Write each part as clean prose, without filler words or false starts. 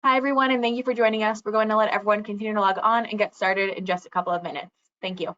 Hi, everyone, and thank you for joining us. We're going to let everyone continue to log on and get started in just a couple of minutes. Thank you.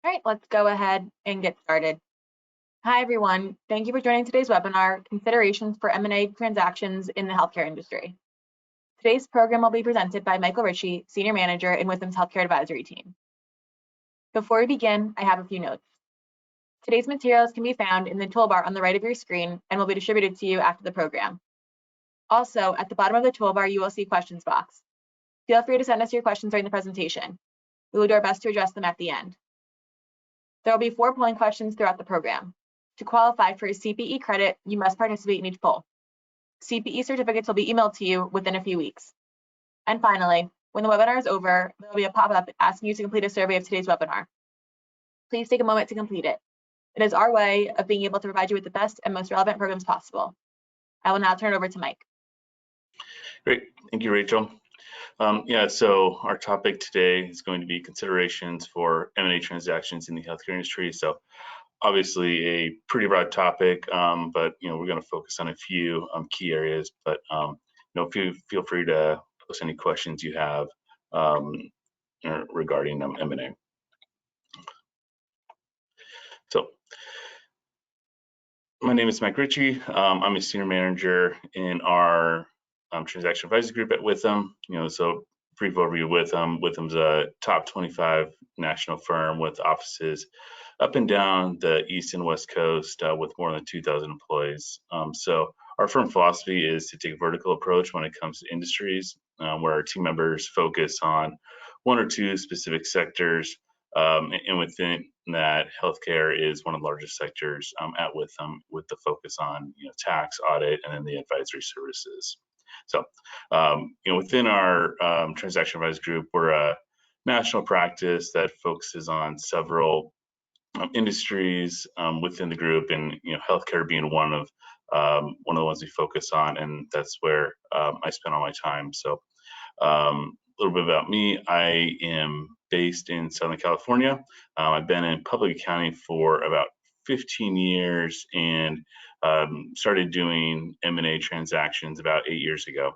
All right, let's go ahead and get started. Hi, everyone. Thank you for joining today's webinar, Considerations for M&A Transactions in the Healthcare Industry. Today's program will be presented by Michael Ritchie, Senior Manager in Withum's Healthcare Advisory Team. Before we begin, I have a few notes. Today's materials can be found in the toolbar on the right of your screen and will be distributed to you after the program. Also, at the bottom of the toolbar, you will see a questions box. Feel free to send us your questions during the presentation. We will do our best to address them at the end. There will be 4 polling questions throughout the program. To qualify for a CPE credit, you must participate in each poll. CPE certificates will be emailed to you within a few weeks. And finally, when the webinar is over, there will be a pop-up asking you to complete a survey of today's webinar. Please take a moment to complete it. It is our way of being able to provide you with the best and most relevant programs possible. I will now turn it over to Mike. Great, thank you, Rachel. So our topic today is going to be considerations for M&A transactions in the healthcare industry. So obviously a pretty broad topic, but we're going to focus on a few key areas. But feel free to post any questions you have regarding M&A. So my name is Mike Ritchie. I'm a senior manager in our transaction advisory group at Withum. So brief overview of Withum. Withum's a top 25 national firm with offices up and down the East and West Coast with more than 2,000 employees. So our firm philosophy is to take a vertical approach when it comes to industries, where our team members focus on 1 or 2 specific sectors, and within that, healthcare is one of the largest sectors at Withum, with the focus on tax, audit, and then the advisory services. So, within our transaction advisory group, we're a national practice that focuses on several industries within the group, and healthcare being one of the ones we focus on, and that's where I spend all my time. So, a little bit about me: I am based in Southern California. I've been in public accounting for about 15 years and started doing M&A transactions about 8 years ago.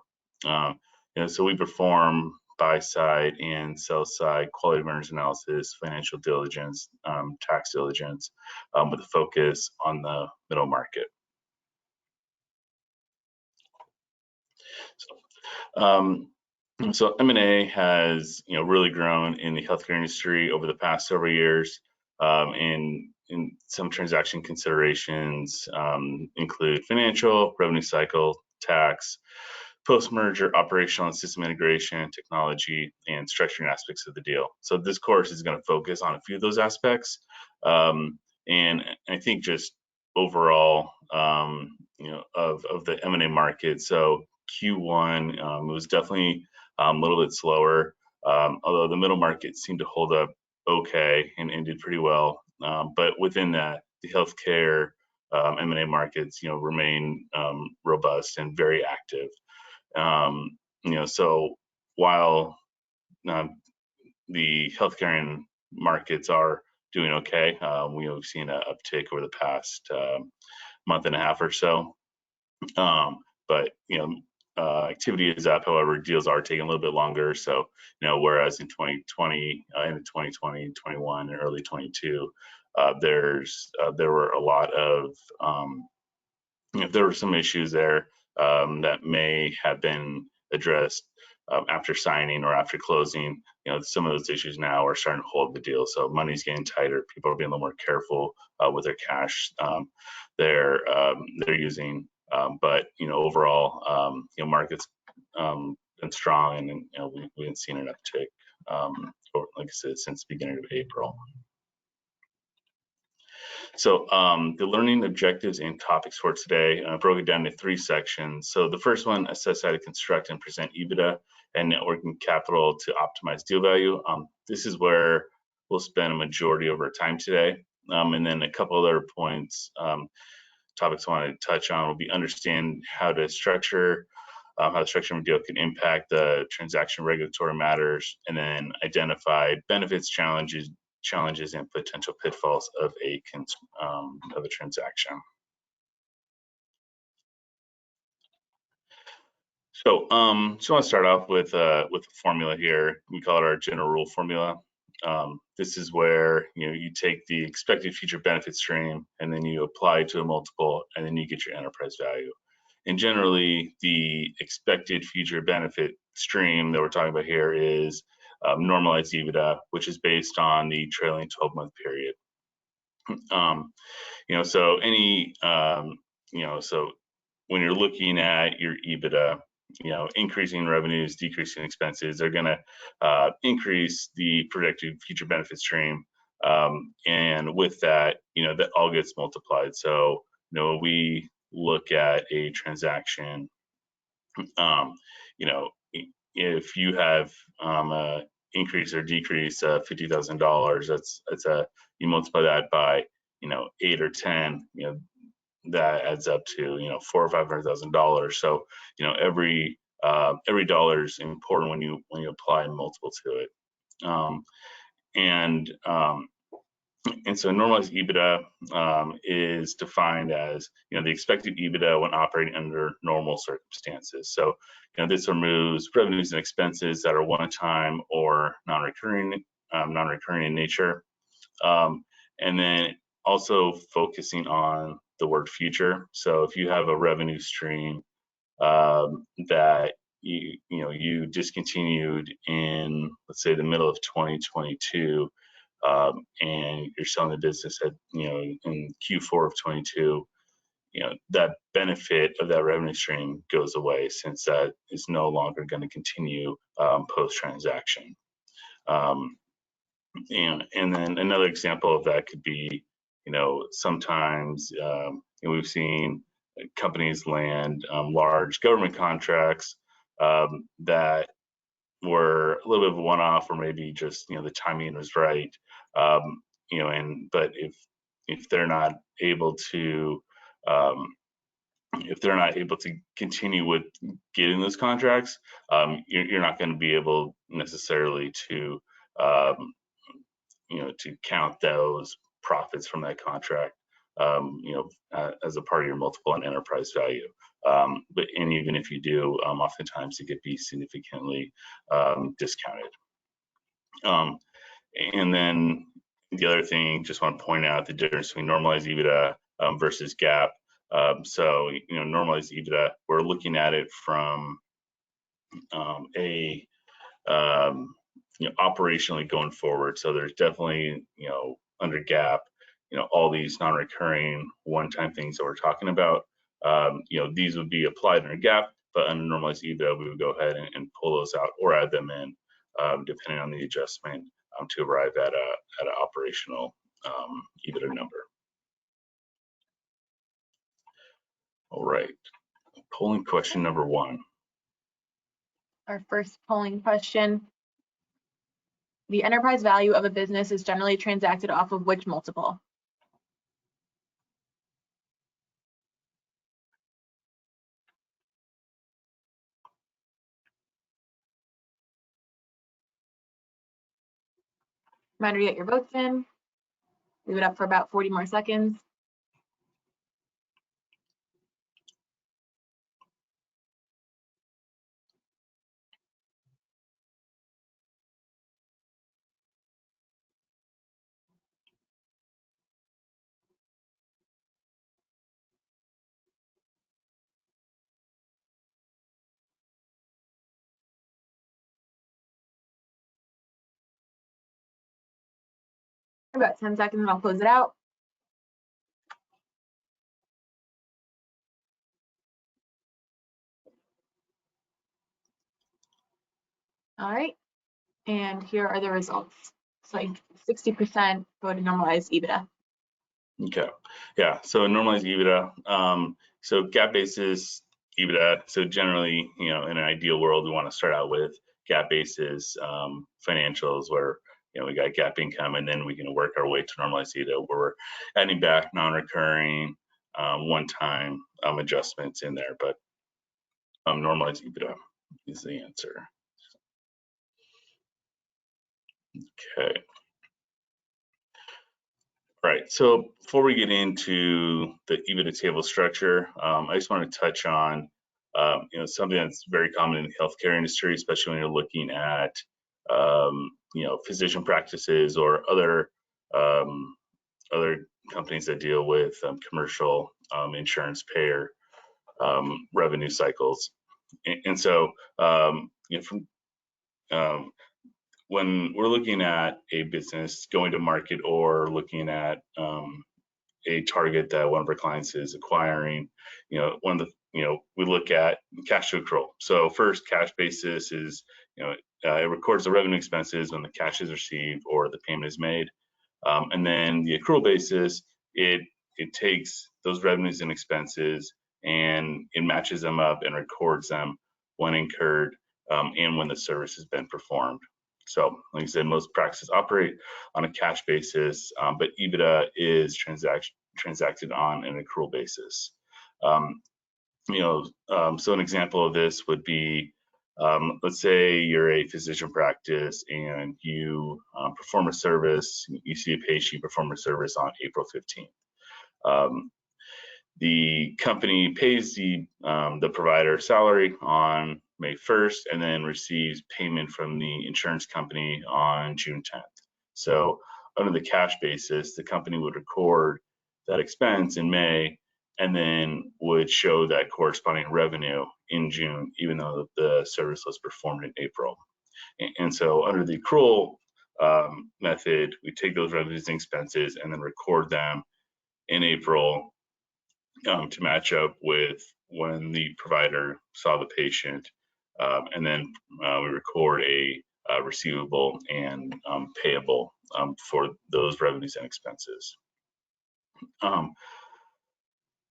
So we perform buy-side and sell-side quality of earnings analysis, financial diligence, tax diligence, with a focus on the middle market. So M&A has really grown in the healthcare industry over the past several years, and some transaction considerations include financial, revenue cycle, tax, post-merger operational and system integration, technology, and structuring aspects of the deal. So this course is going to focus on a few of those aspects, and I think just overall, of the M&A market. So Q1 it was definitely a little bit slower, although the middle market seemed to hold up okay and did pretty well. But within that, the healthcare M&A markets, remain robust and very active. So while the healthcare markets are doing okay, we've seen an uptick over the past month and a half or so. But activity is up. However, deals are taking a little bit longer. So whereas in 2020, into 2020, 21, and early 22, there were a lot of there were some issues there that may have been addressed after signing or after closing. Some of those issues now are starting to hold the deal. So money's getting tighter. People are being a little more careful with their cash they're using. But overall, markets been strong, and we haven't seen an uptick, like I said, since the beginning of April. So the learning objectives and topics for today, I broke it down into 3 sections. So the first one, assess how to construct and present EBITDA and net working capital to optimize deal value. This is where we'll spend a majority of our time today. And then a couple other points, topics I want to touch on will be understand how to structure, how the structure of a deal can impact the transaction regulatory matters, and then identify benefits, challenges, and potential pitfalls of a transaction. So, just want to start off with a formula here. We call it our general rule formula. This is where you take the expected future benefit stream and then you apply it to a multiple, and then you get your enterprise value. And generally, the expected future benefit stream that we're talking about here is normalized EBITDA, which is based on the trailing 12-month period. So any, so when you're looking at your EBITDA, increasing revenues, decreasing expenses, they're going to increase the projected future benefit stream. And with that, that all gets multiplied. So, we look at a transaction, if you have a increase or decrease of $50,000, that's you multiply that by 8 or 10, that adds up to $400,000 or $500,000. So every dollar is important when you apply a multiple to it. And so normalized EBITDA is defined as the expected EBITDA when operating under normal circumstances. So this removes revenues and expenses that are one-time or non-recurring in nature, and then also focusing on the word future. So if you have a revenue stream that you discontinued in, let's say, the middle of 2022. And you're selling the business at in Q4 of 22, that benefit of that revenue stream goes away, since that is no longer going to continue post transaction. And then another example of that could be, sometimes we've seen companies land large government contracts that were a little bit of a one-off, or maybe just the timing was right. But if they're not able to continue with getting those contracts, you're not going to be able necessarily to to count those profits from that contract as a part of your multiple and enterprise value. But even if you do, oftentimes it could be significantly discounted. And then the other thing, just want to point out the difference between normalized EBITDA versus GAAP. So normalized EBITDA, we're looking at it from operationally going forward. So there's definitely under GAAP, all these non-recurring one-time things that we're talking about. These would be applied under GAAP, but under normalized EBITDA, we would go ahead and pull those out or add them in, depending on the adjustment, to arrive at an operational EBITDA number. All right, polling question number 1. Our first polling question: The enterprise value of a business is generally transacted off of which multiple? Reminder to get your votes in. Leave it up for about 40 more seconds. About 10 seconds and I'll close it out. All right, and here are the results. So like 60% voted normalized EBITDA. Okay, yeah, so normalized EBITDA, so GAAP basis EBITDA, so generally, in an ideal world, we want to start out with GAAP basis financials where, we got GAAP income, and then we can work our way to normalized EBITDA where we're adding back non-recurring one-time adjustments in there, but normalized EBITDA is the answer. Okay. All right, so before we get into the EBITDA table structure, I just want to touch on something that's very common in the healthcare industry, especially when you're looking at physician practices or other companies that deal with commercial insurance payer revenue cycles, and so when we're looking at a business going to market or looking at a target that one of our clients is acquiring, one of the, we look at cash to accrual. So first, cash basis is, it records the revenue expenses when the cash is received or the payment is made. And then the accrual basis, it takes those revenues and expenses and it matches them up and records them when incurred and when the service has been performed. So, like I said, most practices operate on a cash basis, but EBITDA is transacted on an accrual basis. So an example of this would be, let's say you're a physician practice and you perform a service, you see a patient, you perform a service on April 15th. The company pays the provider salary on May 1st and then receives payment from the insurance company on June 10th. So under the cash basis, the company would record that expense in May and then would show that corresponding revenue in June, even though the service was performed in April. And so under the accrual method, we take those revenues and expenses and then record them in April to match up with when the provider saw the patient, and then we record a receivable and payable for those revenues and expenses.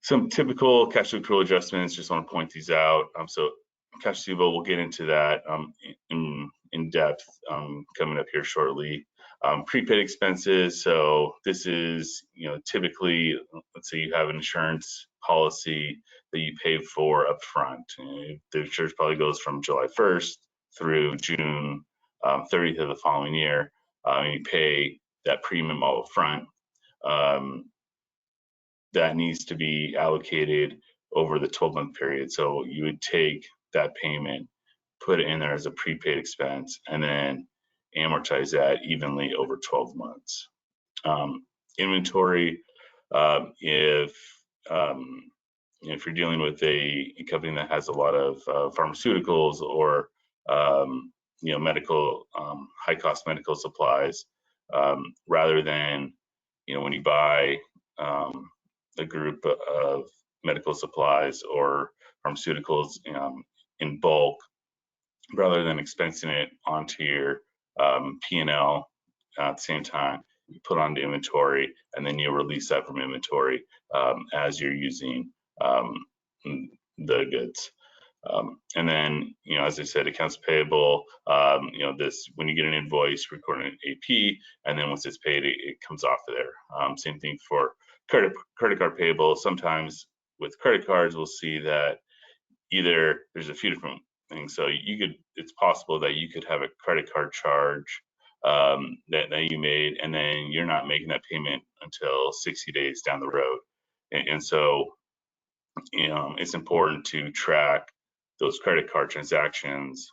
Some typical cash to accrual adjustments, just want to point these out. So cash receivable, we'll get into that in depth coming up here shortly. Prepaid expenses, so this is, typically, let's say you have an insurance policy that you pay for upfront. The insurance probably goes from July 1st through June 30th of the following year, and you pay that premium all upfront. That needs to be allocated over the 12-month period. So you would take that payment, put it in there as a prepaid expense, and then amortize that evenly over 12 months. Inventory, if you're dealing with a company that has a lot of pharmaceuticals or medical high-cost medical supplies, rather than when you buy a group of medical supplies or pharmaceuticals in bulk, rather than expensing it onto your P&L at the same time, you put onto inventory and then you'll release that from inventory as you're using the goods. And then, as I said, accounts payable, this, when you get an invoice, record an AP, and then once it's paid, it comes off of there. Same thing for credit card payable. Sometimes with credit cards, we'll see that either there's a few different things. So it's possible that you could have a credit card charge that you made, and then you're not making that payment until 60 days down the road. And so, it's important to track those credit card transactions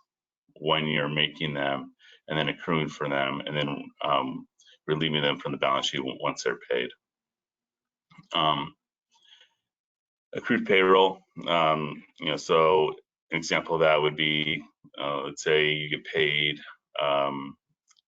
when you're making them, and then accruing for them, and then relieving them from the balance sheet once they're paid. Accrued payroll, so an example of that would be, let's say you get paid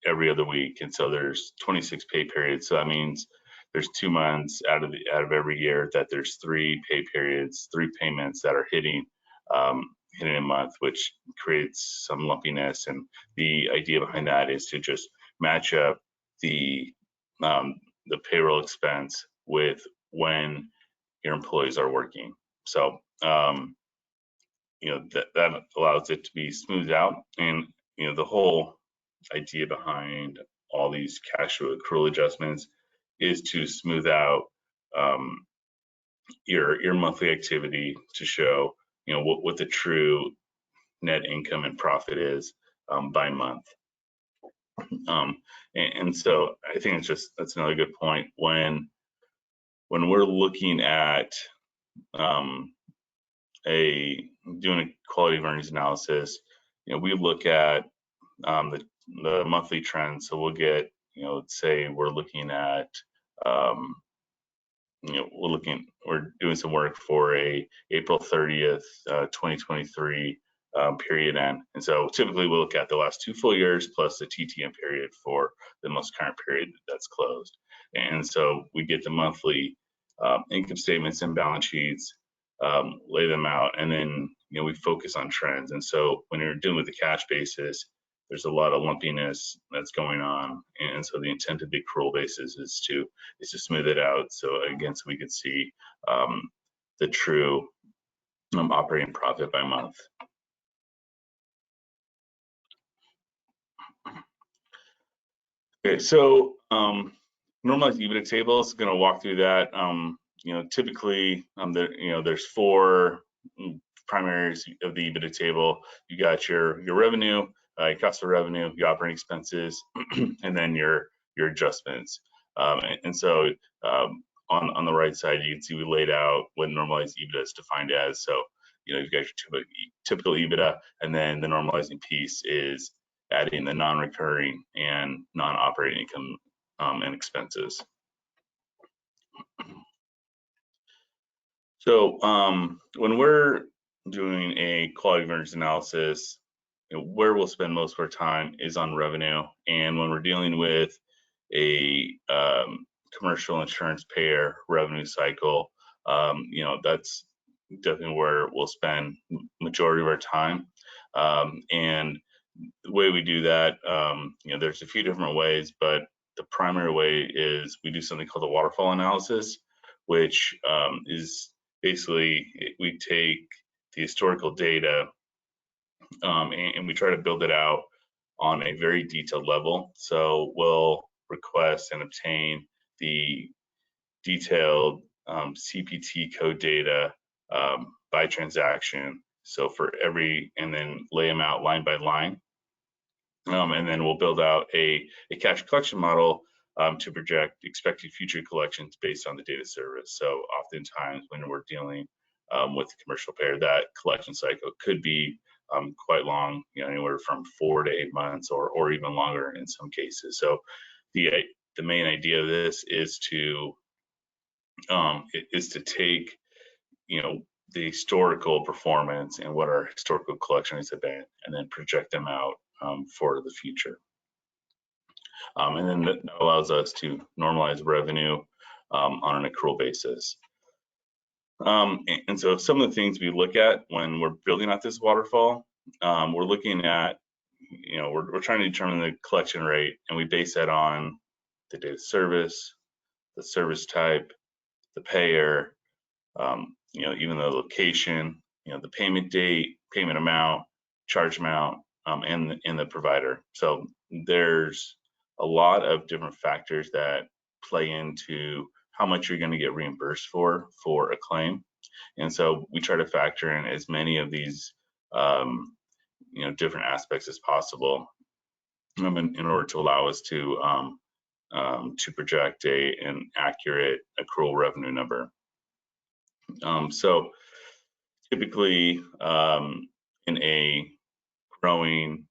every other week, and so there's 26 pay periods. So that means there's 2 months out of every year that there's 3 pay periods, 3 payments that are hitting a month, which creates some lumpiness. And the idea behind that is to just match up the payroll expense with when your employees are working. So that allows it to be smoothed out. And the whole idea behind all these cash flow accrual adjustments is to smooth out your monthly activity, to show what the true net income and profit is by month. And so I think that's another good point. When we're looking at doing a quality of earnings analysis, we look at the monthly trend. So we'll get, let's say we're looking at, we're doing some work for a April 30th, 2023 period end. And so typically we'll look at the last 2 full years plus the TTM period for the most current period that's closed. And so we get the monthly income statements and balance sheets, lay them out, and then we focus on trends. And so when you're dealing with the cash basis, there's a lot of lumpiness that's going on, and so the intent of the accrual basis is to smooth it out. So again, so we could see the true operating profit by month. Okay, so normalized EBITDA table is going to walk through that. Typically, there's 4 primaries of the EBITDA table. You got your revenue, your cost of revenue, your operating expenses, and then your adjustments. And so on the right side, you can see we laid out what normalized EBITDA is defined as. So you've got your typical EBITDA, and then the normalizing piece is adding the non-recurring and non-operating income and expenses. So when we're doing a quality of earnings analysis, where we'll spend most of our time is on revenue. And when we're dealing with a commercial insurance payer revenue cycle, that's definitely where we'll spend majority of our time. And the way we do that, there's a few different ways, but the primary way is we do something called the waterfall analysis, which is basically we take the historical data and we try to build it out on a very detailed level. So we'll request and obtain the detailed CPT code data by transaction. So and then lay them out line by line. And then we'll build out a cash collection model to project expected future collections based on the data service. So oftentimes when we're dealing with the commercial payer, that collection cycle could be quite long, anywhere from 4 to 8 months, or even longer in some cases. So the main idea of this is to take the historical performance and what our historical collection rates have been, and then project them out for the future. And then that allows us to normalize revenue on an accrual basis. And so some of the things we look at when we're building out this waterfall, we're looking at, we're trying to determine the collection rate, and we base that on the data service, the service type, the payer, even the location, the payment date, payment amount, charge amount, and the provider. So there's a lot of different factors that play into how much you're going to get reimbursed for a claim. And so we try to factor in as many of these different aspects as possible in order to allow us to project an accurate accrual revenue number. So typically in a growing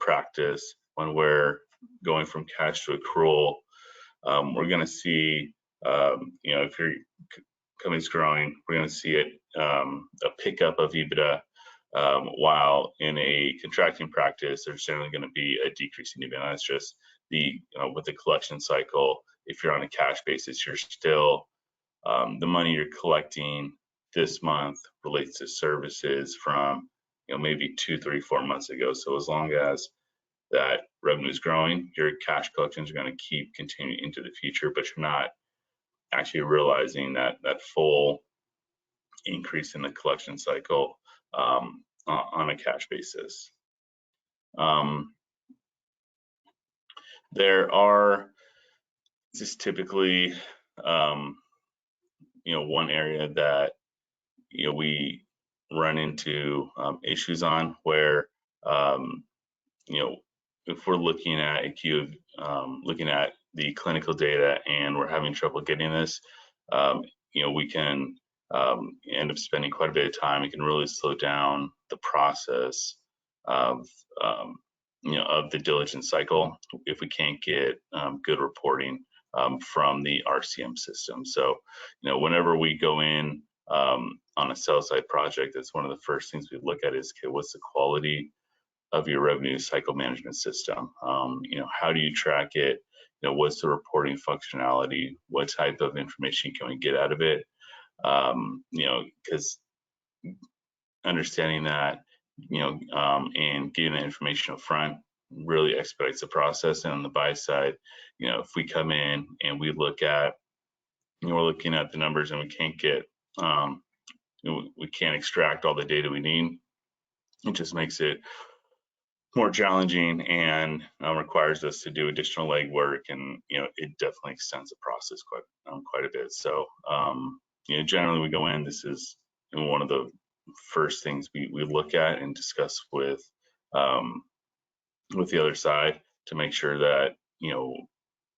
practice, when we're going from cash to accrual, we're going to see, if your company's growing, we're going to see a pickup of EBITDA, while in a contracting practice, there's generally going to be a decrease in EBITDA. That's just with the collection cycle. If you're on a cash basis, you're still the money you're collecting this month relates to services from maybe 2, 3, 4 months ago. So as long as that revenue is growing, your cash collections are going to keep continuing into the future, but you're not actually realizing that full increase in the collection cycle on a cash basis. There are just typically one area that we run into issues on where if we're looking at a queue of looking at the clinical data and we're having trouble getting this, we can end up spending quite a bit of time. It can really slow down the process of the diligence cycle if we can't get good reporting from the RCM system. So, whenever we go in on a sell side project, that's one of the first things we look at is, okay, what's the quality of your revenue cycle management system? How do you track it? What's the reporting functionality? What type of information can we get out of it? Because understanding that, and getting the information up front really expedites the process. And on the buy side, if we come in and we look at, we're looking at the numbers and we can't get, we can't extract all the data we need, it just makes it more challenging and requires us to do additional legwork, and it definitely extends the process quite a bit. So generally we go in. This is one of the first things we look at and discuss with the other side to make sure that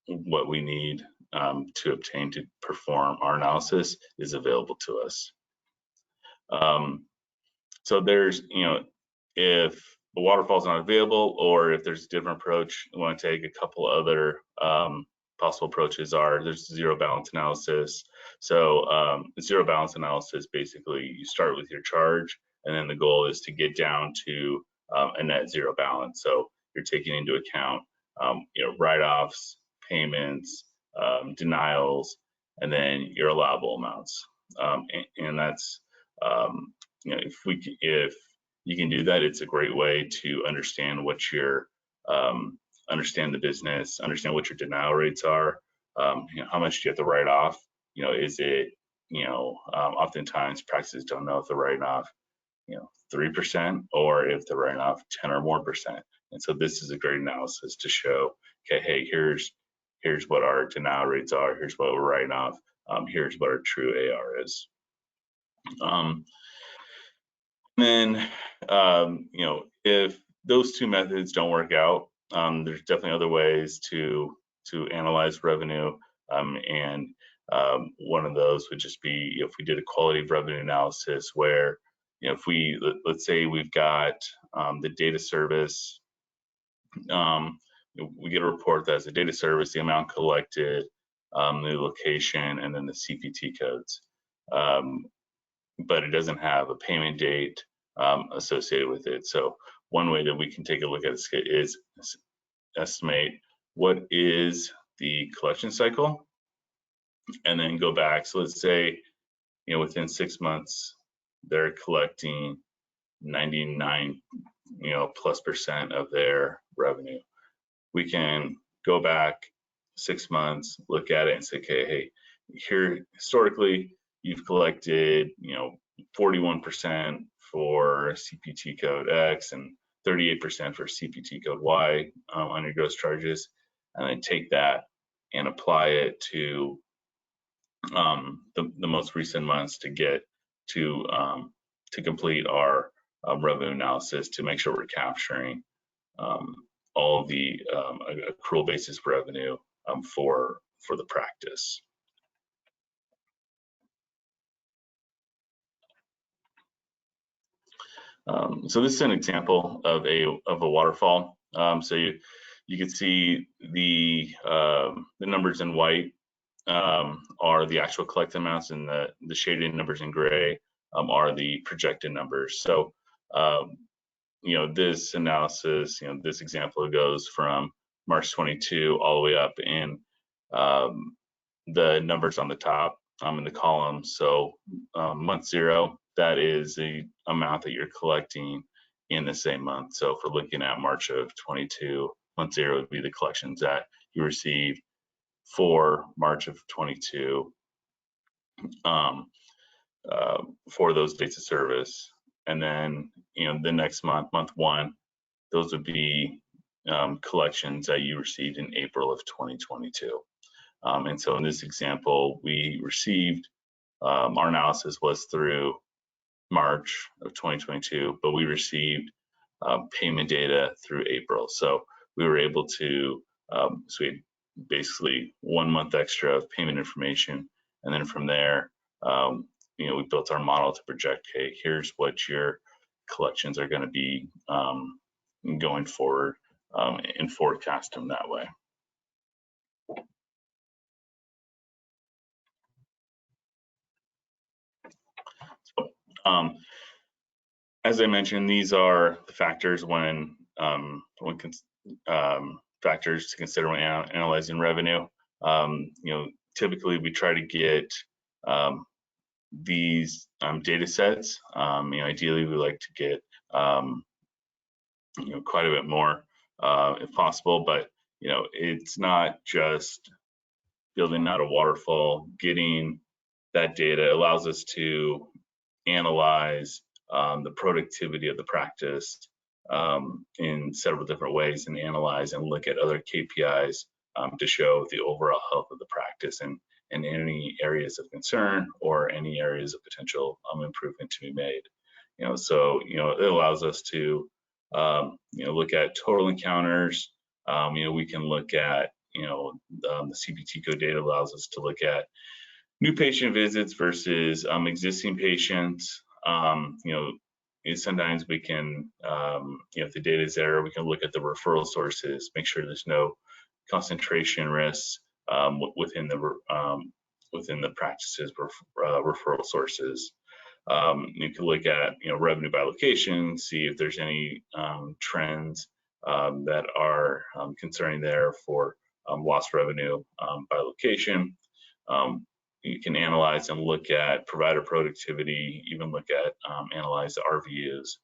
what we need to obtain to perform our analysis is available to us. So there's if the waterfall is not available, or if there's a different approach, we want to take a couple other possible approaches. There's zero balance analysis. So zero balance analysis, basically you start with your charge, and then the goal is to get down to a net zero balance. So you're taking into account write-offs, payments, denials, and then your allowable amounts. And that's if you can do that, it's a great way to understand what your understand the business, understand what your denial rates are, how much do you have to write off. Is it oftentimes practices don't know if they're writing off 3% or if they're writing off 10 or more percent. And so this is a great analysis to show, okay, hey, here's what our denial rates are, here's what we're writing off, here's what our true AR is. Then, if those two methods don't work out, there's definitely other ways to analyze revenue. And one of those would just be if we did a quality of revenue analysis where, if let's say we've got the data service, we get a report that has a data service, the amount collected, the location, and then the CPT codes. But it doesn't have a payment date associated with it. So one way that we can take a look at this is estimate what is the collection cycle, and then go back. So let's say, within 6 months, they're collecting 99, +% of their revenue. We can go back 6 months, look at it and say, okay, hey, here historically, you've collected, 41% for CPT code X and 38% for CPT code Y on your gross charges, and then take that and apply it to the most recent months to get to complete our revenue analysis to make sure we're capturing all of the accrual basis revenue for the practice. So this is an example of a waterfall. So you can see the numbers in white are the actual collected amounts, and the shaded numbers in gray are the projected numbers. So this analysis, this example goes from March 22 all the way up, and the numbers on the top in the column. So month 0, that is the amount that you're collecting in the same month. So if we're looking at March of 22, month 0 would be the collections that you received for March of 22 for those dates of service. And then, the next month, month 1, those would be collections that you received in April of 2022. And so in this example, we received, our analysis was through March of 2022, but we received payment data through April. So we were able to, so we had basically 1 month extra of payment information. And then from there, we built our model to project, hey, here's what your collections are going to be going forward, and forecast them that way. So, as I mentioned, these are the factors factors to consider when analyzing revenue. Typically we try to get these data sets. Ideally we like to get quite a bit more if possible, but it's not just building out a waterfall. Getting that data allows us to analyze the productivity of the practice in several different ways, and analyze and look at other KPIs to show the overall health of the practice and any areas of concern or any areas of potential improvement to be made. So it allows us to look at total encounters. We can look at the CPT code data allows us to look at new patient visits versus existing patients. Sometimes we can, if the data is there, we can look at the referral sources, make sure there's no concentration risks within the practice's referral sources. You can look at revenue by location, see if there's any trends that are concerning there for lost revenue by location. You can analyze and look at provider productivity, even look at analyze the RVUs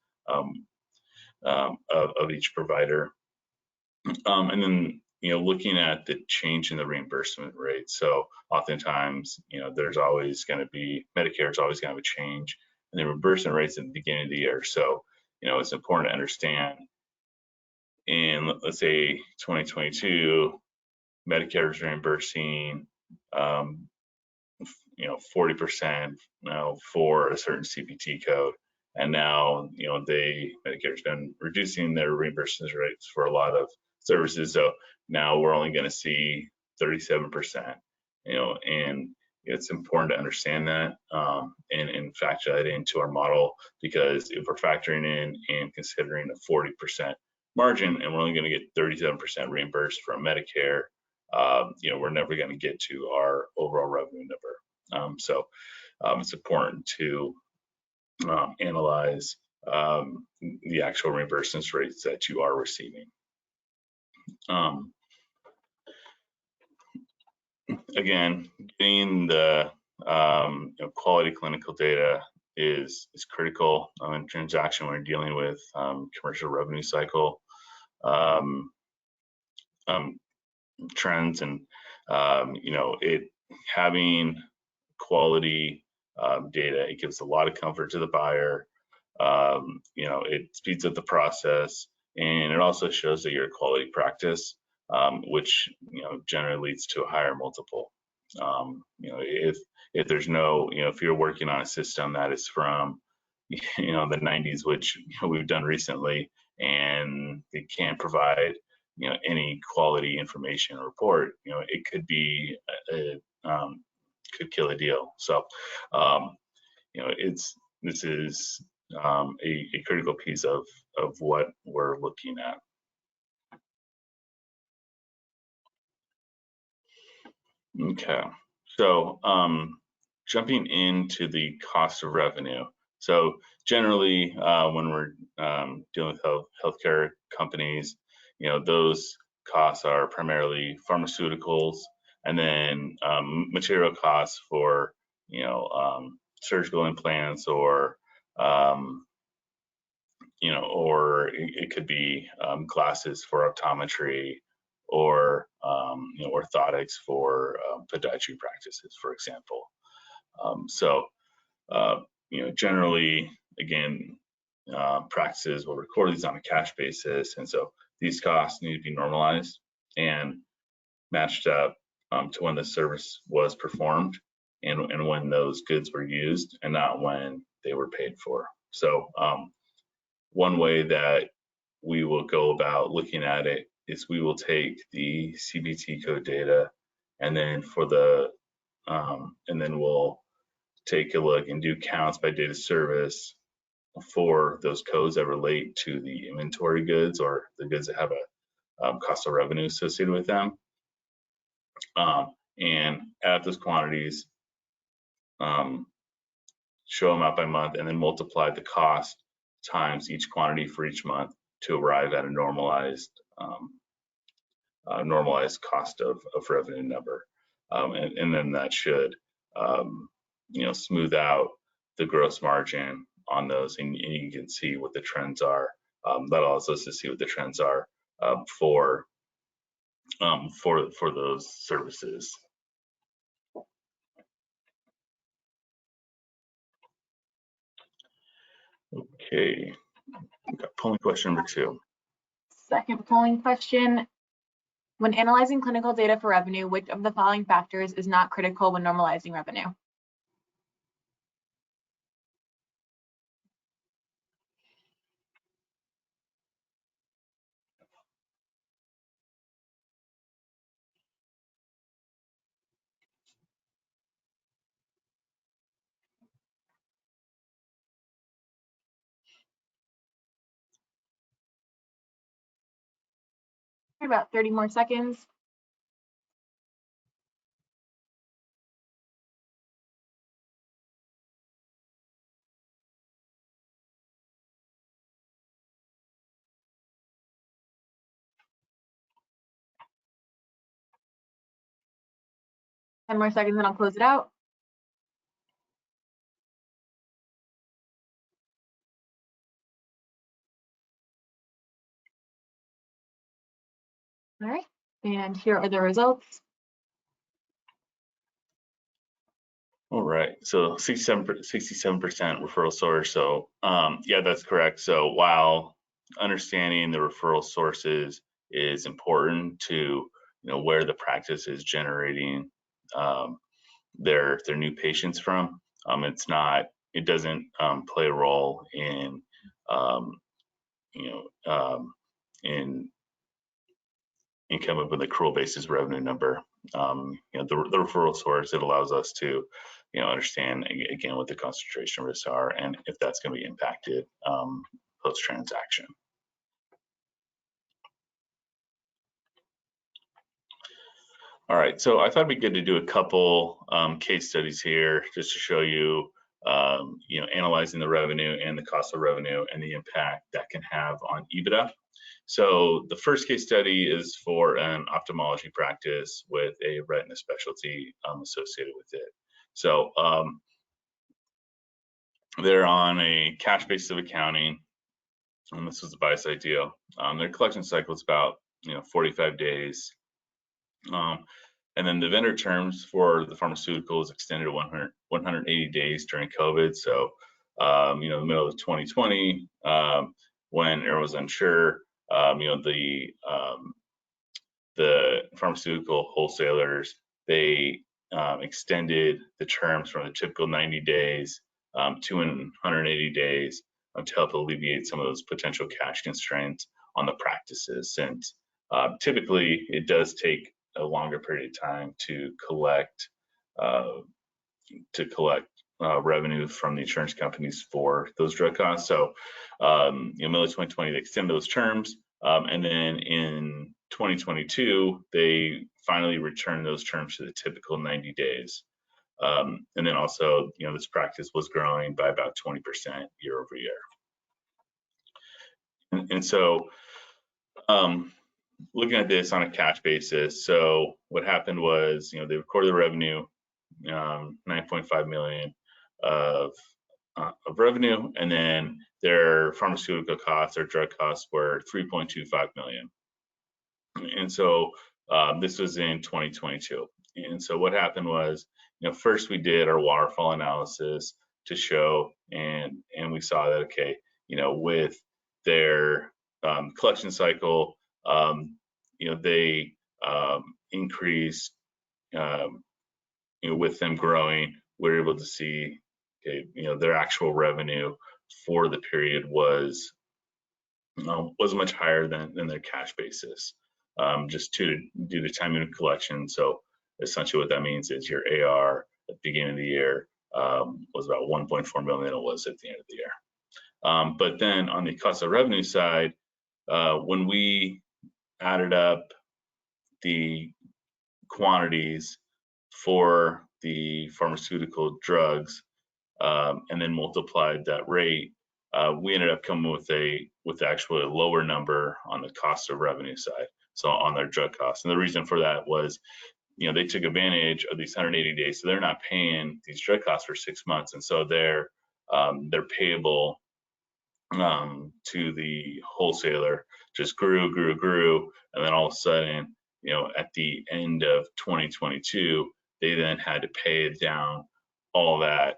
of each provider, and then looking at the change in the reimbursement rate. So oftentimes there's always going to be Medicare is always going to have a change in the reimbursement rates at the beginning of the year. So it's important to understand. In let's say 2022, Medicare is reimbursing 40% for a certain CPT code, and now Medicare's been reducing their reimbursement rates for a lot of services, so now we're only going to see 37%. And it's important to understand that and factor that into our model, because if we're factoring in and considering a 40% margin and we're only going to get 37% reimbursed from Medicare, we're never going to get to our overall revenue number. So it's important to analyze the actual reimbursement rates that you are receiving. Again, getting the quality clinical data is critical in transaction when you're dealing with commercial revenue cycle trends, and having quality data. It gives a lot of comfort to the buyer. It speeds up the process, and it also shows that you're a quality practice, which generally leads to a higher multiple. If there's no, if you're working on a system that is from the 90s, which we've done recently, and they can't provide any quality information or report, it could be could kill a deal. So this is a critical piece of what we're looking at. Okay, so jumping into the cost of revenue. So generally, when we're dealing with healthcare companies, those costs are primarily pharmaceuticals, and then material costs for surgical implants, or or it could be glasses for optometry, or orthotics for podiatry practices, for example. Generally, again, practices will record these on a cash basis, and so these costs need to be normalized and matched up to when the service was performed, and when those goods were used, and not when they were paid for. So one way that we will go about looking at it is we will take the CPT code data, and then and then we'll take a look and do counts by date of service for those codes that relate to the inventory goods, or the goods that have a cost of revenue associated with them, and add those quantities, show them out by month, and then multiply the cost times each quantity for each month to arrive at a normalized cost of revenue number, and then that should smooth out the gross margin on those, and you can see what the trends are. That allows us to see what the trends are for those services. Okay, polling question number 2. Second polling question. When analyzing clinical data for revenue, which of the following factors is not critical when normalizing revenue? About 30 more seconds. Ten more seconds and I'll close it out. All right, and here are the results. All right, so 67% referral source. So yeah, that's correct. So while understanding the referral sources is important to where the practice is generating their new patients from, it doesn't play a role in in coming up with an accrual basis revenue number. The referral source, it allows us to understand again what the concentration risks are, and if that's going to be impacted post transaction. All right, so I thought it'd be good to do a couple case studies here just to show you analyzing the revenue and the cost of revenue and the impact that can have on EBITDA. So the first case study is for an ophthalmology practice with a retina specialty associated with it. So they're on a cash basis of accounting, and this was a buy-side deal. Their collection cycle is about 45 days. And then the vendor terms for the pharmaceuticals extended to 180 days during COVID. So, the middle of 2020, when everyone was unsure, the pharmaceutical wholesalers, they extended the terms from the typical 90 days to 180 days to help alleviate some of those potential cash constraints on the practices. Since typically it does take a longer period of time to collect uh, revenue from the insurance companies for those drug costs. So, middle of 2020, they extended those terms. And then in 2022, they finally returned those terms to the typical 90 days. And then also, this practice was growing by about 20% year over year. And so, looking at this on a cash basis, so what happened was, they recorded the revenue, 9.5 million of revenue, and then their pharmaceutical costs or drug costs were 3.25 million. And so this was in 2022. And so what happened was, first we did our waterfall analysis to show, and we saw that, okay, with their collection cycle, they increased, with them growing, we're able to see, okay, their actual revenue for the period was much higher than their cash basis, just due to timing of collection. So essentially what that means is your AR at the beginning of the year was about 1.4 million than it was at the end of the year. But then on the cost of revenue side, when we added up the quantities for the pharmaceutical drugs and then multiplied that rate, we ended up coming with actually a lower number on the cost of revenue side, so on their drug costs. And the reason for that was, they took advantage of these 180 days, so they're not paying these drug costs for 6 months, and so they're payable to the wholesaler just grew, and then all of a sudden, at the end of 2022, they then had to pay down all that,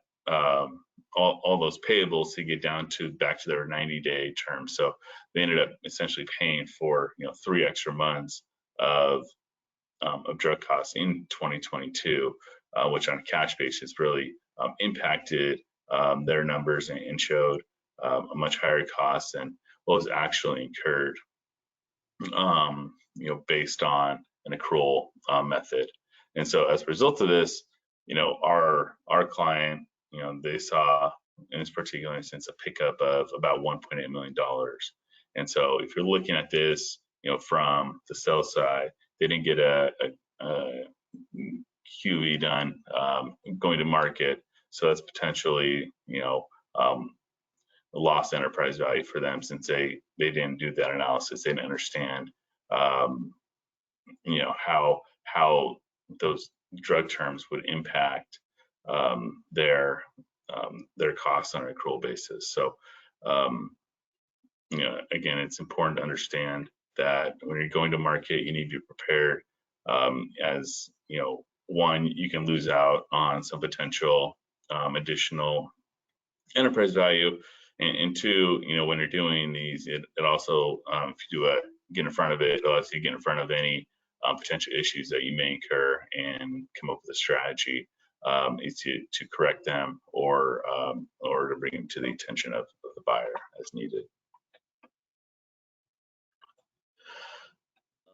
all those payables to get down to back to their 90-day term. So they ended up essentially paying for 3 extra months of drug costs in 2022, which on a cash basis really impacted their numbers and showed a much higher cost than what was actually incurred, based on an accrual method. And so as a result of this, our client, they saw in this particular instance a pickup of about $1.8 million. And so if you're looking at this, from the sales side, they didn't get a QE done going to market. So that's potentially, lost enterprise value for them, since they didn't do that analysis. They didn't understand, how those drug terms would impact their costs on an accrual basis. So, again, it's important to understand that when you're going to market, you need to be prepared. As one, you can lose out on some potential additional enterprise value, and two, when you're doing these, it also, if you do get in front of it, allows you to get in front of any potential issues that you may incur and come up with a strategy to correct them or to bring them to the attention of the buyer as needed.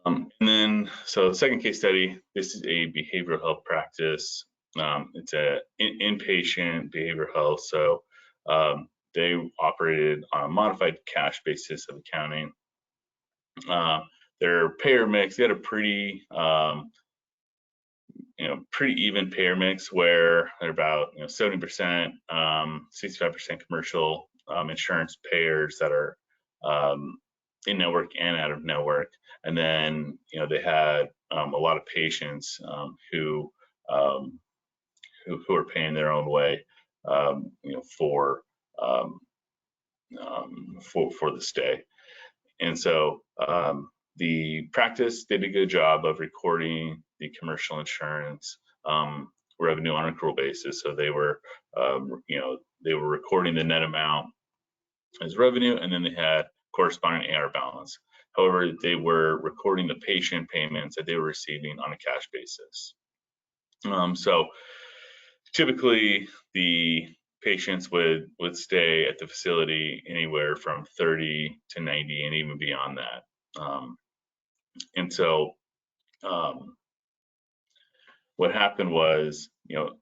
And then, so the second case study, this is a behavioral health practice. It's a inpatient behavioral health. So they operated on a modified cash basis of accounting. Their payer mix, they had a pretty even payer mix, where they're about 70%, 65% commercial insurance payers that are in network and out of network. And then they had a lot of patients who are paying their own way, for the stay. And so the practice did a good job of recording the commercial insurance revenue on an accrual basis. So they were, they were recording the net amount as revenue, and then they had corresponding AR balance. However, they were recording the patient payments that they were receiving on a cash basis. So typically, the patients would stay at the facility anywhere from 30 to 90, and even beyond that. And so what happened was,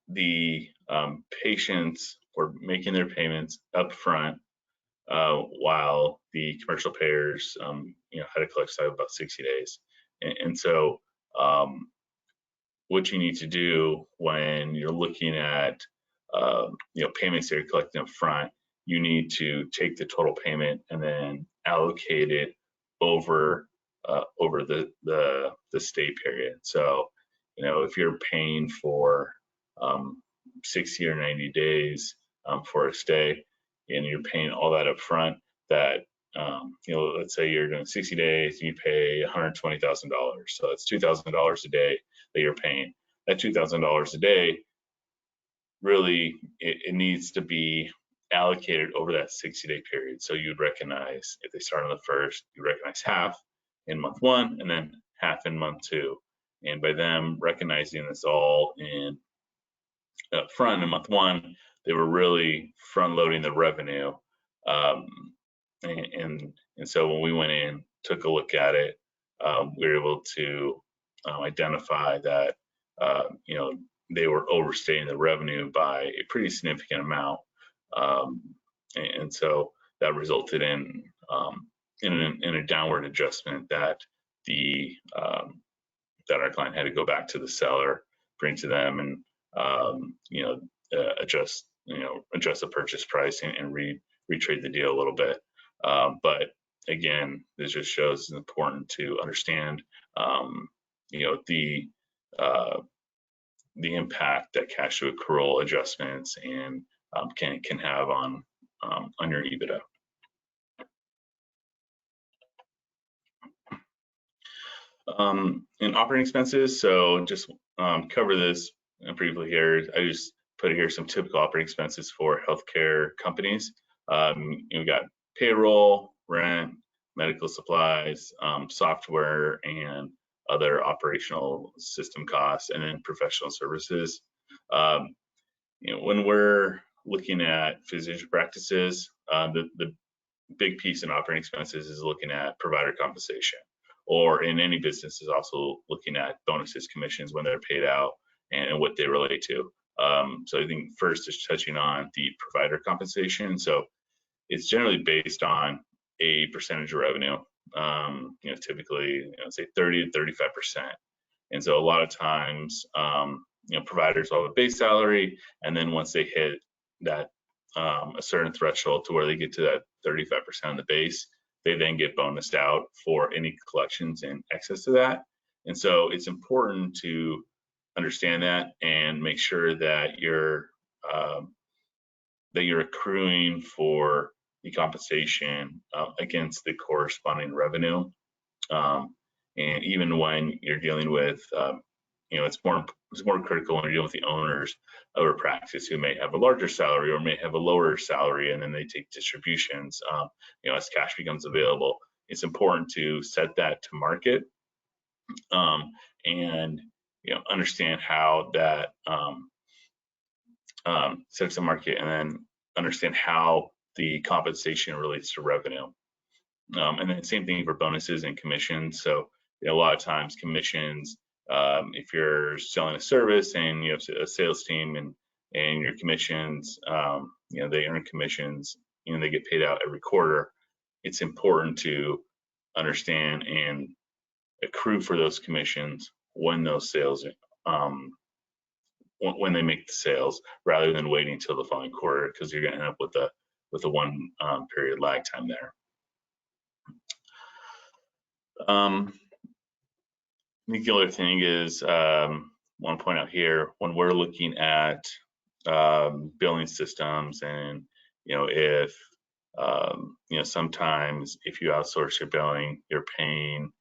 the patients were making their payments up front while the commercial payers, had a collection cycle of about 60 days. And so what you need to do when you're looking at, payments that you're collecting up front, you need to take the total payment and then allocate it over the stay period. So, if you're paying for 60 or 90 days for a stay, and you're paying all that up front, that let's say you're doing 60 days, you pay $120,000. So that's $2,000 a day that you're paying. That $2,000 a day, really, it needs to be allocated over that 60-day period. So you'd recognize, if they start on the first, you recognize half in month one and then half in month two. And by them recognizing this all in up front in month one, they were really front loading the revenue. And so when we went in, took a look at it, we were able to identify that they were overstating the revenue by a pretty significant amount, and so that resulted in a downward adjustment that that our client had to go back to the seller, bring to them, and adjust the purchase price and retrade the deal a little bit. But again, this just shows it's important to understand the impact that cash to accrual adjustments and can have on your EBITDA. In operating expenses, so just cover this briefly here. I just put here some typical operating expenses for healthcare companies. We've got payroll, rent, medical supplies, software, and other operational system costs, and then professional services. When we're looking at physician practices, the big piece in operating expenses is looking at provider compensation, or in any business is also looking at bonuses, commissions, when they're paid out, and what they relate to. So I think first is touching on the provider compensation. So it's generally based on a percentage of revenue, typically, say 30 to 35%. And so a lot of times, providers will have a base salary, and then once they hit that a certain threshold to where they get to that 35% of the base, they then get bonused out for any collections in excess of that. And so it's important to understand that and make sure that you're accruing for the compensation against the corresponding revenue. And even when you're dealing with, it's more critical when you're dealing with the owners of a practice who may have a larger salary or may have a lower salary, and then they take distributions. As cash becomes available, it's important to set that to market, and understand how that sets the market, and then understand how the compensation relates to revenue. And then same thing for bonuses and commissions. So a lot of times commissions, if you're selling a service and you have a sales team and your commissions, they earn commissions, they get paid out every quarter. It's important to understand and accrue for those commissions when those sales, when they make the sales, rather than waiting until the following quarter, because you're going to end up with a one period lag time there. The other thing is, want to point out here, when we're looking at billing systems, and if sometimes if you outsource your billing, you're paying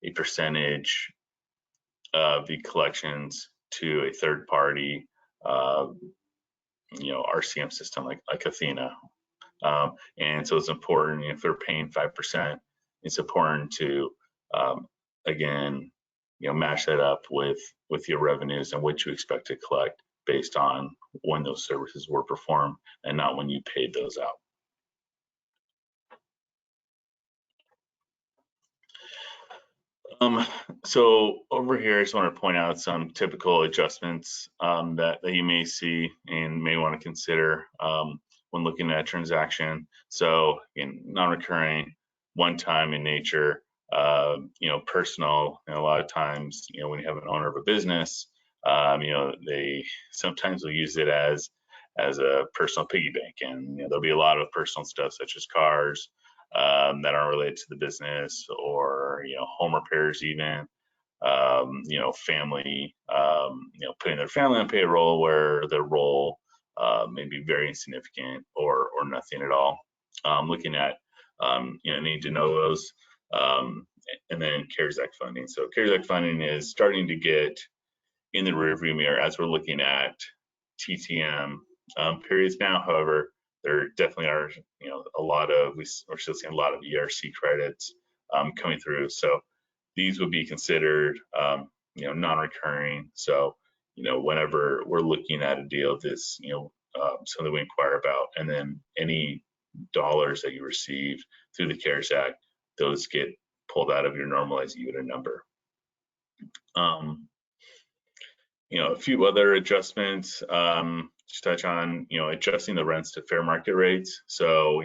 a percentage of the collections to a third party, RCM system like Athena. And so it's important, if they're paying 5%, it's important to, again, match that up with your revenues and what you expect to collect based on when those services were performed and not when you paid those out. So over here, I just want to point out some typical adjustments that you may see and may want to consider when looking at a transaction. So non-recurring, one-time in nature, personal, and a lot of times, when you have an owner of a business, they sometimes will use it as a personal piggy bank, and there'll be a lot of personal stuff such as cars, that aren't related to the business, or home repairs even, family, putting their family on payroll where their role may be very insignificant or nothing at all. Looking at any de novos, and then CARES Act funding. So CARES Act funding is starting to get in the rearview mirror as we're looking at TTM periods now. However, there definitely are, we're still seeing a lot of ERC credits coming through. So these would be considered, non-recurring. So, whenever we're looking at a deal, this, something we inquire about, and then any dollars that you receive through the CARES Act, those get pulled out of your normalized EBITDA number. A few other adjustments, just touch on, adjusting the rents to fair market rates. So,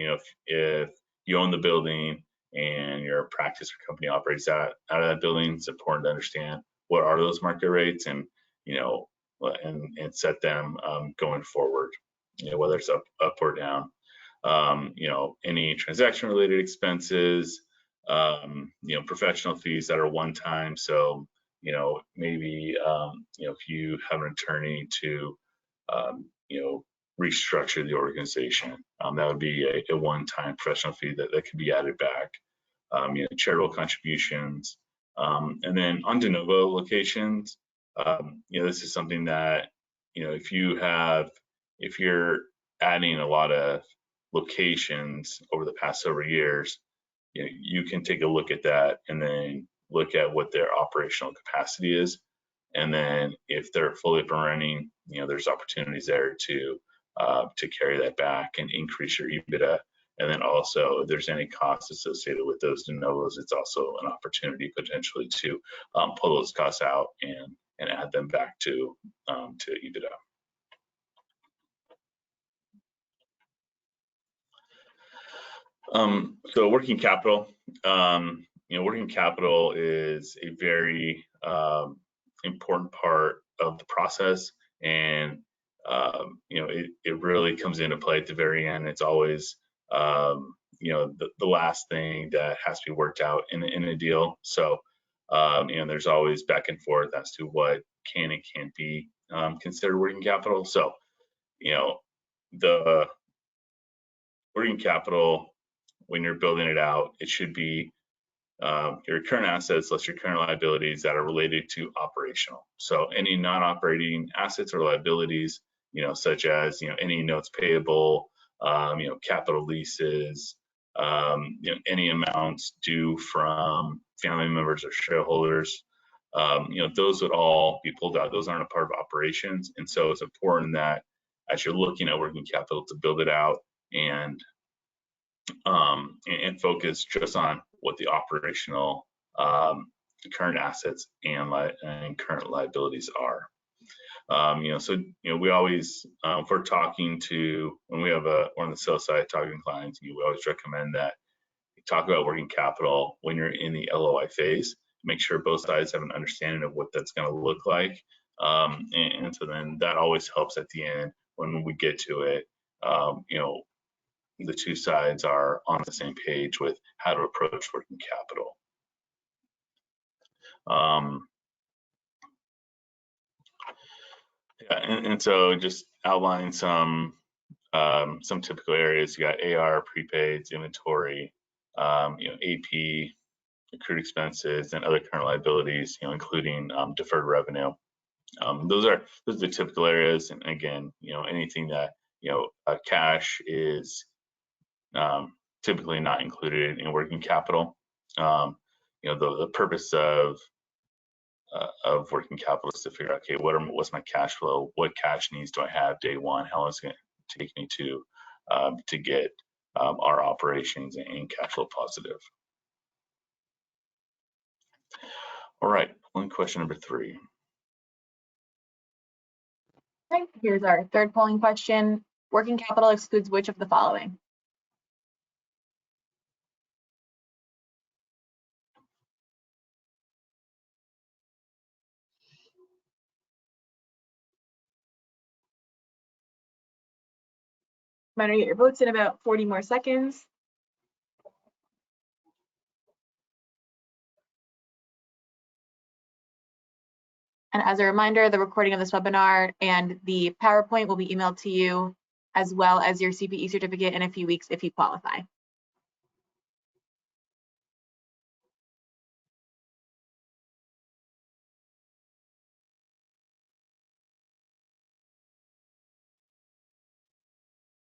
if you own the building and your practice or company operates out of that building, it's important to understand what are those market rates, and, and set them going forward, whether it's up or down. Any transaction related expenses, professional fees that are one time. So, maybe, if you have an attorney to, restructure the organization, that would be a one-time professional fee that could be added back. Charitable contributions, and then on de novo locations, this is something that, if you're adding a lot of locations over the past several years, you can take a look at that and then look at what their operational capacity is. And then if they're fully up and running, there's opportunities there to carry that back and increase your EBITDA. And then also, if there's any costs associated with those de novos, it's also an opportunity potentially to pull those costs out and add them back to EBITDA. So working capital, working capital is a very important part of the process, and it really comes into play at the very end. It's always the last thing that has to be worked out in a deal. So there's always back and forth as to what can and can't be considered working capital. So the working capital, when you're building it out, it should be your current assets less your current liabilities that are related to operational. So any non-operating assets or liabilities, such as any notes payable, capital leases, any amounts due from family members or shareholders, those would all be pulled out. Those aren't a part of operations, and so it's important that as you're looking at working capital to build it out and focus just on what the operational current assets and current liabilities are. So we always, if we're talking to, when we have we're on the sales side talking to clients, we always recommend that you talk about working capital when you're in the LOI phase. Make sure both sides have an understanding of what that's going to look like, and so then that always helps at the end when we get to it. The two sides are on the same page with how to approach working capital. And so just outline some typical areas. You got AR, prepaids, inventory, AP, accrued expenses, and other current liabilities, including deferred revenue. Those are the typical areas, and again, anything that cash is typically not included in working capital. The purpose of working capital is to figure out, okay, what's my cash flow? What cash needs do I have day one? How long is it going to take me to get our operations and cash flow positive? All right, polling question number 3. Okay, here's our third polling question. Working capital excludes which of the following? Remember to get your votes in about 40 more seconds. And as a reminder, the recording of this webinar and the PowerPoint will be emailed to you, as well as your CPE certificate in a few weeks if you qualify.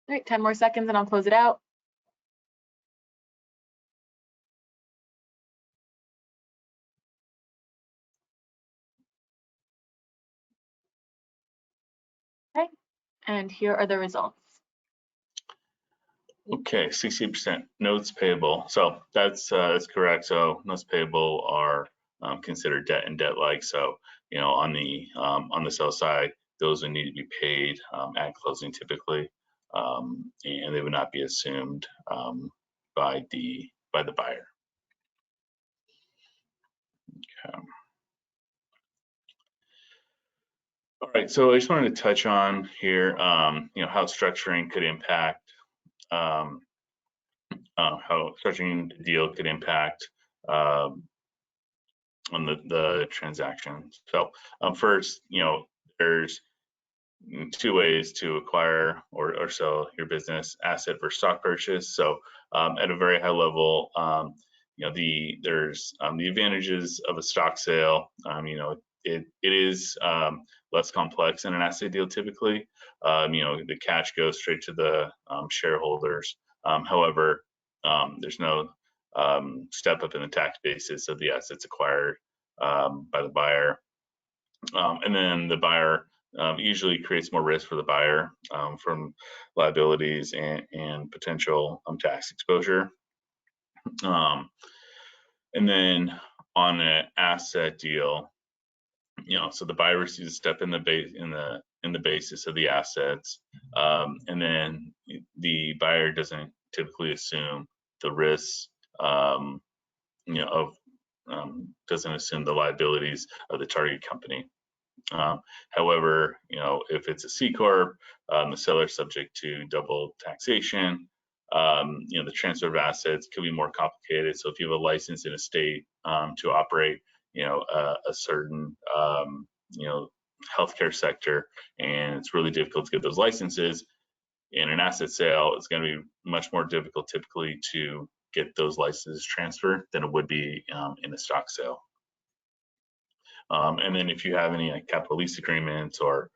All right, 10 more seconds and I'll close it out. Okay, and here are the results. Okay, 68% notes payable. So that's correct. So notes payable are considered debt and debt-like. So on the sell side, those would need to be paid at closing typically, and they would not be assumed by the buyer. Okay. All right, so I just wanted to touch on here, how structuring could impact, how structuring the deal could impact on the transaction. So first, there's 2 ways to acquire or sell your business: asset versus stock purchase. So at a very high level, there's the advantages of a stock sale. It is less complex than an asset deal typically. The cash goes straight to the shareholders. However, there's no step up in the tax basis of the assets acquired by the buyer. And then the buyer usually creates more risk for the buyer from liabilities and potential tax exposure. And then on an asset deal, so the buyer receives a step in the basis of the assets, and then the buyer doesn't typically assume the risks, doesn't assume the liabilities of the target company. However, if it's a C corp, the seller is subject to double taxation. The transfer of assets could be more complicated. So if you have a license in a state to operate, a certain, healthcare sector, and it's really difficult to get those licenses, in an asset sale, it's going to be much more difficult typically to get those licenses transferred than it would be in a stock sale. And then if you have any capital lease agreements or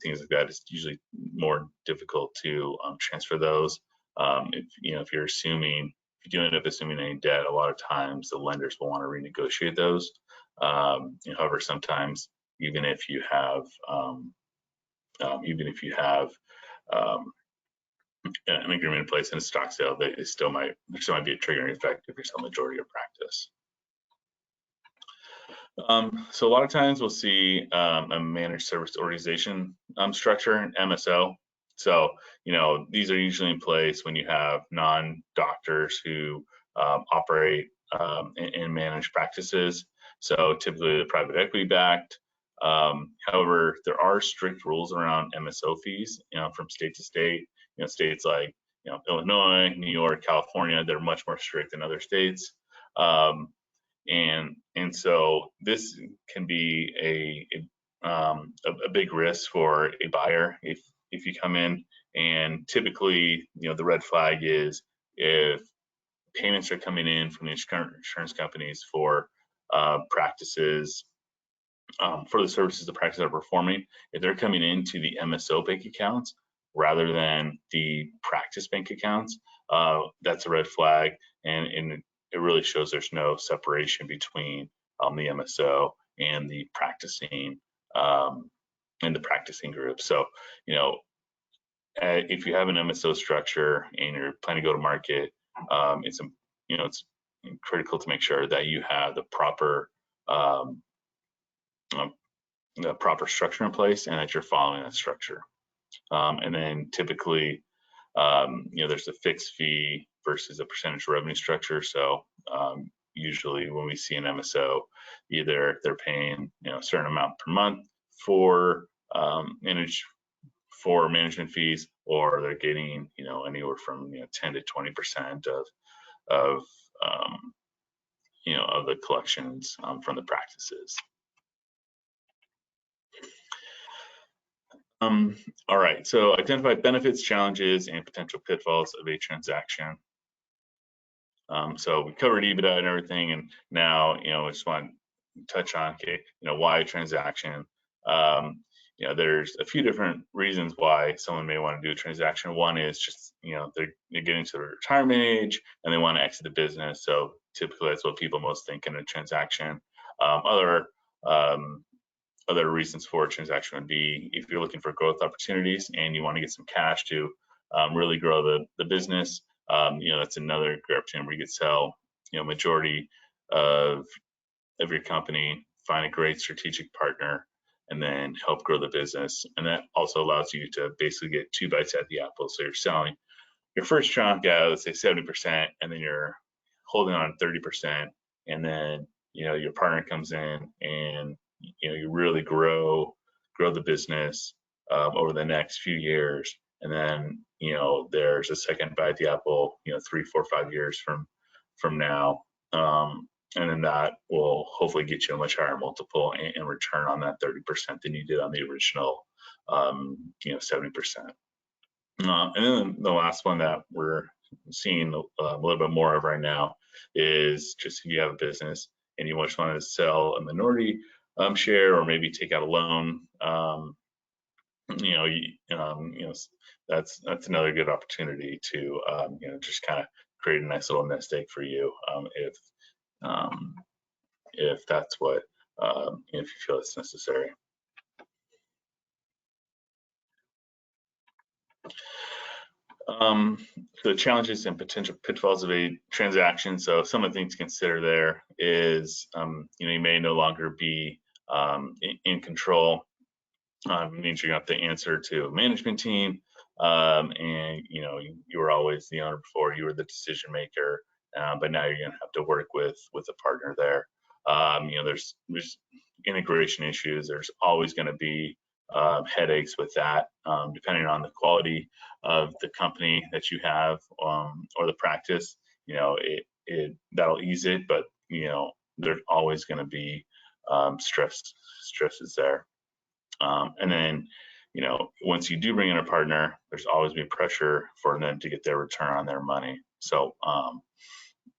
things like that, it's usually more difficult to transfer those. If you're assuming, if you do end up assuming any debt, a lot of times the lenders will want to renegotiate those. However, sometimes even if you have an agreement in place in a stock sale, there still might be a triggering effect if you're still majority of practice. So a lot of times we'll see a managed service organization structure, an MSO. So, these are usually in place when you have non-doctors who operate and manage practices. So typically they're private equity backed. However, there are strict rules around MSO fees, from state to state. States like Illinois, New York, California, they're much more strict than other states. And so this can be a big risk for a buyer if you come in, and typically the red flag is if payments are coming in from the insurance companies for practices, for the services the practices are performing, if they're coming into the MSO bank accounts rather than the practice bank accounts, that's a red flag, and it really shows there's no separation between the MSO and the practicing group. So, if you have an MSO structure and you're planning to go to market, it's critical to make sure that you have the proper structure in place and that you're following that structure. And then typically, there's a fixed fee versus a percentage revenue structure. So usually when we see an MSO, either they're paying a certain amount per month for management fees, or they're getting anywhere from 10 to 20% of the collections from the practices. All right, so identify benefits, challenges, and potential pitfalls of a transaction. So we covered EBITDA and everything, and now I just want to touch on why a transaction. There's a few different reasons why someone may want to do a transaction. One is just they're getting to the retirement age and they want to exit the business. So typically that's what people most think in a transaction. Other reasons for a transaction would be if you're looking for growth opportunities and you want to get some cash to really grow the business. That's another great opportunity where you could sell majority of your company, find a great strategic partner, and then help grow the business. And that also allows you to basically get 2 bites at the apple. So you're selling your first chunk at, let's say, 70%, and then you're holding on 30%, and then your partner comes in and you really grow the business over the next few years, and then there's a second bite at the apple 3, 4, 5 years from now, and then that will hopefully get you a much higher multiple and return on that 30% than you did on the original 70%. And then the last one that we're seeing a little bit more of right now is just if you have a business and you just want to sell a minority share, or maybe take out a loan, that's another good opportunity to just kind of create a nice little nest egg for you, if that's what if you feel it's necessary. The challenges and potential pitfalls of a transaction. So some of the things to consider there is, you may no longer be in control. It means you're going to have to answer to a management team, and you were always the owner before, you were the decision maker, but now you're going to have to work with a partner there. There's integration issues. There's always going to be headaches with that, depending on the quality of the company that you have, or the practice. That'll ease it, but there's always going to be stresses there. And then once you do bring in a partner, there's always be pressure for them to get their return on their money. So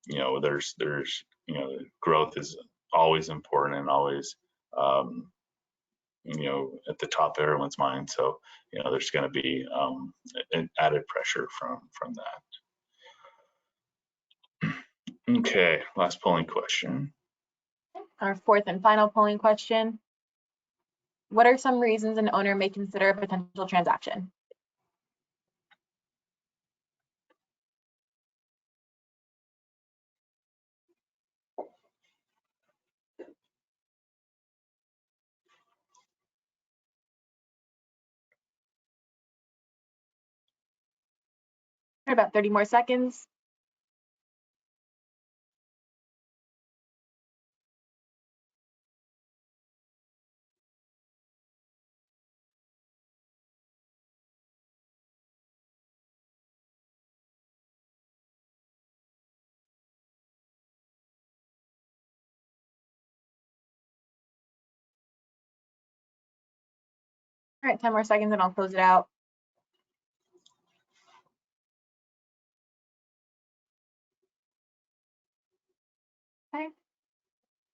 there's growth is always important and always at the top of everyone's mind. So there's going to be an added pressure from that. Okay, last polling question. Our fourth and final polling question: what are some reasons an owner may consider a potential transaction? About 30 more seconds. All right, 10 more seconds and I'll close it out.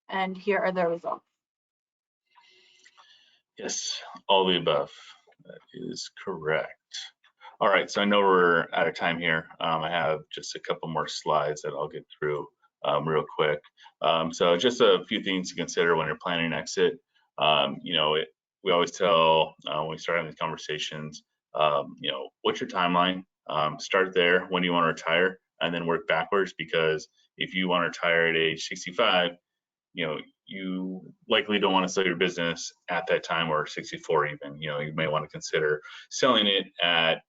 And here are the results. Yes, all the above. That is correct. All right, so I know we're out of time here. I have just a couple more slides that I'll get through real quick. So just a few things to consider when you're planning an exit. We always tell when we start having these conversations, what's your timeline? Start there. When do you want to retire? And then work backwards, because if you want to retire at age 65, you likely don't want to sell your business at that time, or 64 even. You may want to consider selling it at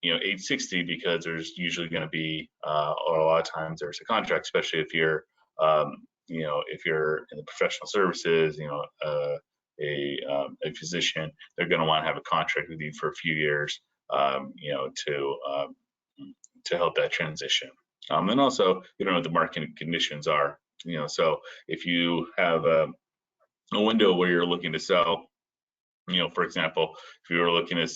age 60, because there's usually going to be a lot of times there's a contract, especially if you're if you're in the professional services, a physician, they're going to want to have a contract with you for a few years, to help that transition. And also, you don't know what the market conditions are. So if you have a window where you're looking to sell, for example, if you were looking at,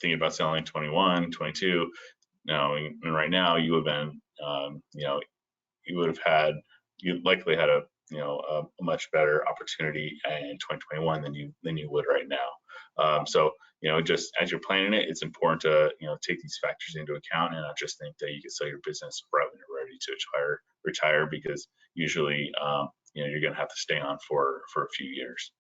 thinking about selling 21, 22, and right now you have been, you likely had a much better opportunity in 2021 than you would right now. So just as you're planning it, it's important to take these factors into account, and not just think that you can sell your business right when you're ready to retire, because usually you're going to have to stay on for a few years.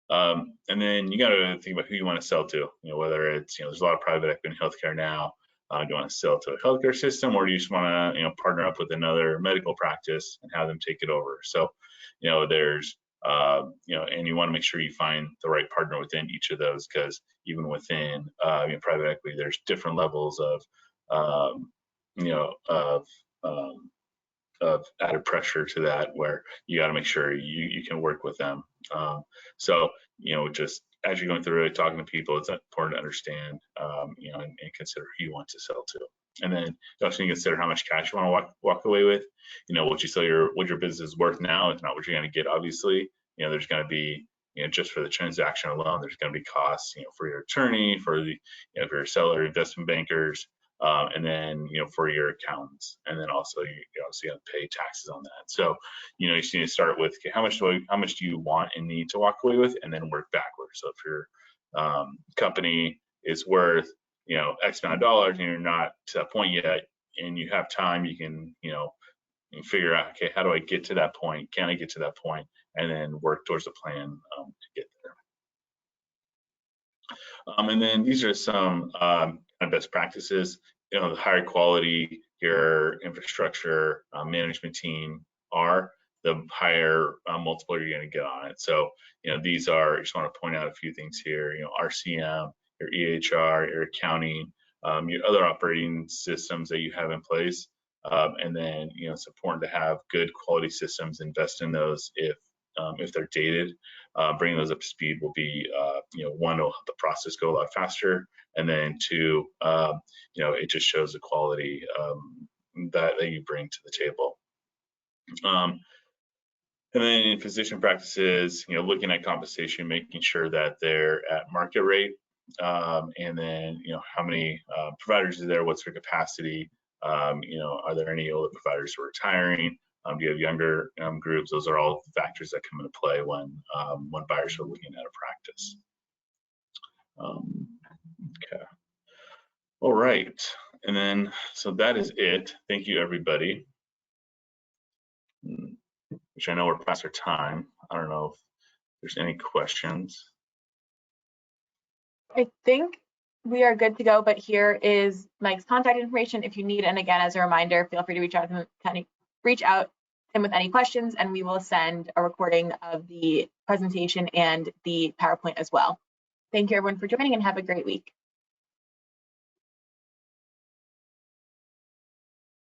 And then you got to think about who you want to sell to. Whether it's there's a lot of private equity in healthcare now. Do you want to sell to a healthcare system, or do you just want to partner up with another medical practice and have them take it over? So there's and you want to make sure you find the right partner within each of those, because even within private equity, there's different levels of of added pressure to that, where you got to make sure you can work with them. So just as you're going through it, talking to people, it's important to understand and consider who you want to sell to. And then you also need to consider how much cash you want to walk away with. What your business is worth now is not what you're going to get. Obviously, there's going to be just for the transaction alone, there's going to be costs for your attorney, for the for your seller, investment bankers, and then for your accountants, and then also you obviously have to pay taxes on that. So you just need to start with, okay, how much do you want and need to walk away with, and then work backwards. So if your company is worth X amount of dollars and you're not to that point yet, and you have time, you can you figure out, okay, how do I get to that point? Can I get to that point? And then work towards a plan to get there. And then these are some best practices. The higher quality your infrastructure management team are, the higher multiple you're going to get on it. So these are, I just want to point out a few things here. RCM, your EHR, your accounting, your other operating systems that you have in place. And then it's important to have good quality systems. Invest in those if they're dated. Bringing those up to speed will be one, will help the process go a lot faster, and then two, it just shows the quality that you bring to the table. And then in physician practices, looking at compensation, making sure that they're at market rate, and then how many providers are there, what's their capacity, are there any older providers who are retiring, do you have younger groups? Those are all factors that come into play when buyers are looking at a practice. Okay. All right, and then so that is it. Thank you, everybody. Which I know we're past our time. I don't know if there's any questions. I think we are good to go, but here is Mike's contact information if you need. And again, as a reminder, feel free to reach out to him with any questions, and we will send a recording of the presentation and the PowerPoint as well. Thank you, everyone, for joining, and have a great week.